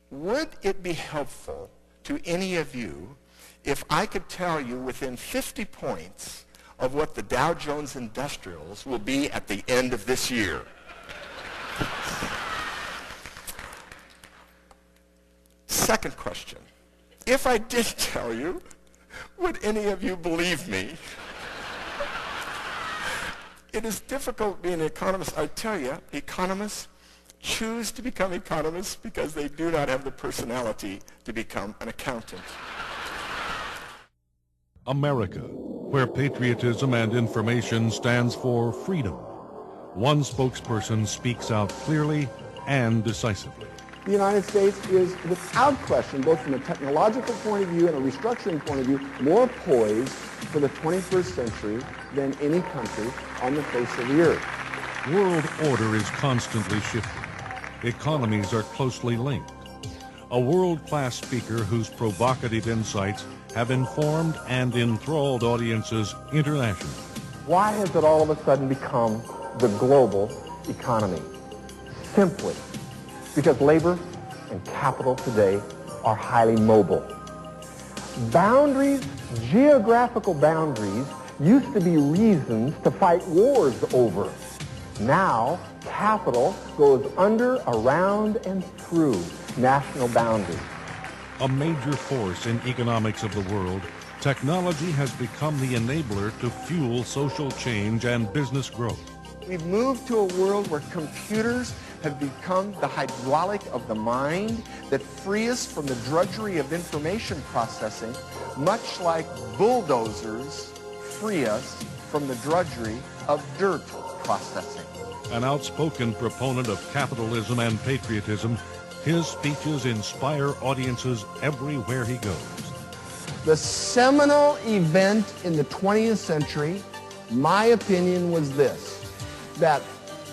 would it be helpful to any of you if I could tell you within 50 points of what the Dow Jones Industrials will be at the end of this year? Second question. If I did tell you, would any of you believe me? It is difficult being an economist. I tell you, economists choose to become economists because they do not have the personality to become an accountant. America, where patriotism and information stands for freedom. One spokesperson speaks out clearly and decisively. The United States is, without question, both from a technological point of view and a restructuring point of view, more poised for the 21st century than any country on the face of the earth. World order is constantly shifting. Economies are closely linked. A world-class speaker whose provocative insights have informed and enthralled audiences internationally. Why has it all of a sudden become the global economy? Simply because labor and capital today are highly mobile. Boundaries, geographical boundaries, used to be reasons to fight wars over. Now, capital goes under, around, and through national boundaries. A major force in economics of the world, technology has become the enabler to fuel social change and business growth. We've moved to a world where computers have become the hydraulic of the mind that free us from the drudgery of information processing, much like bulldozers free us from the drudgery of dirt processing. An outspoken proponent of capitalism and patriotism, his speeches inspire audiences everywhere he goes. The seminal event in the 20th century, my opinion, was this, that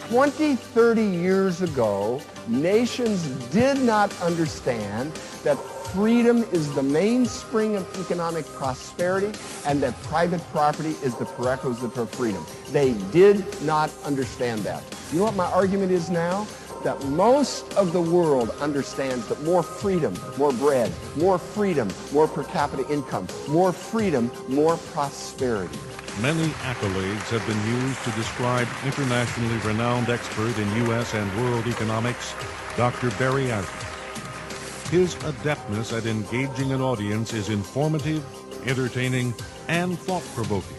20, 30 years ago, nations did not understand that freedom is the mainspring of economic prosperity and that private property is the prerequisite for freedom. They did not understand that. You know what my argument is now? That most of the world understands that more freedom, more bread, more freedom, more per capita income, more freedom, more prosperity. Many accolades have been used to describe internationally renowned expert in U.S. and world economics, Dr. Barry Asmus. His adeptness at engaging an audience is informative, entertaining, and thought-provoking.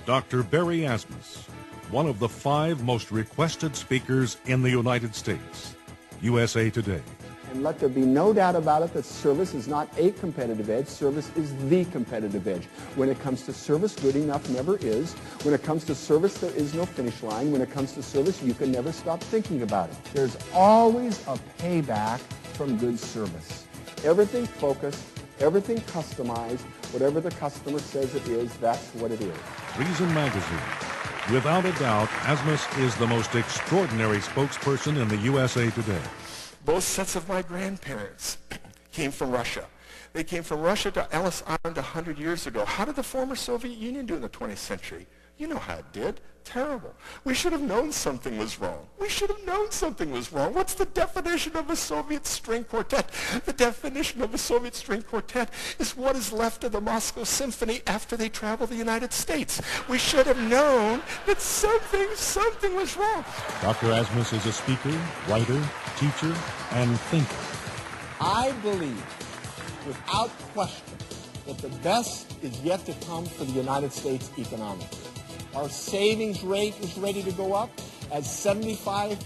Dr. Barry Asmus, one of the 5 most requested speakers in the United States. USA Today. And let there be no doubt about it that service is not a competitive edge. Service is the competitive edge. When it comes to service, good enough never is. When it comes to service, there is no finish line. When it comes to service, you can never stop thinking about it. There's always a payback from good service. Everything focused, everything customized. Whatever the customer says it is, that's what it is. Reason Magazine. Without a doubt, Asmus is the most extraordinary spokesperson in the USA Today. Both sets of my grandparents came from Russia. They came from Russia to Ellis Island 100 years ago. How did the former Soviet Union do in the 20th century? You know how it did. Terrible. We should have known something was wrong. We should have known something was wrong. What's the definition of a Soviet string quartet? The definition of a Soviet string quartet is what is left of the Moscow Symphony after they travel the United States. We should have known that something was wrong. Dr. Asmus is a speaker, writer, teacher, and thinker. I believe, without question, that the best is yet to come for the United States economically. Our savings rate is ready to go up as 75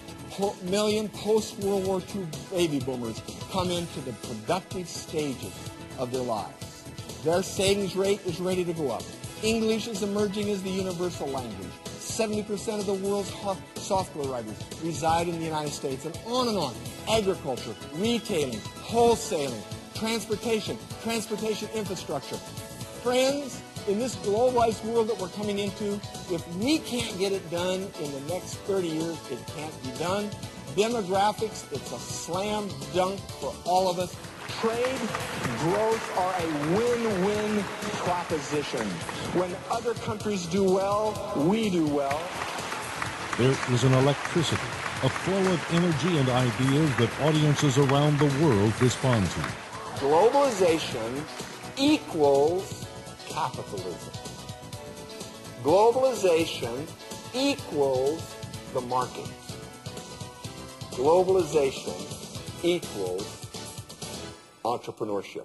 million post-World War II baby boomers come into the productive stages of their lives. Their savings rate is ready to go up. English is emerging as the universal language. 70% of the world's software writers reside in the United States, and on and on. Agriculture, retailing, wholesaling, transportation infrastructure. Friends, in this globalized world that we're coming into, if we can't get it done in the next 30 years, it can't be done. Demographics, it's a slam dunk for all of us. Trade, growth are a win-win proposition. When other countries do well, we do well. There is an electricity a flow of energy and ideas that audiences around the world respond to. Globalization equals capitalism. Globalization equals the market. Globalization equals entrepreneurship.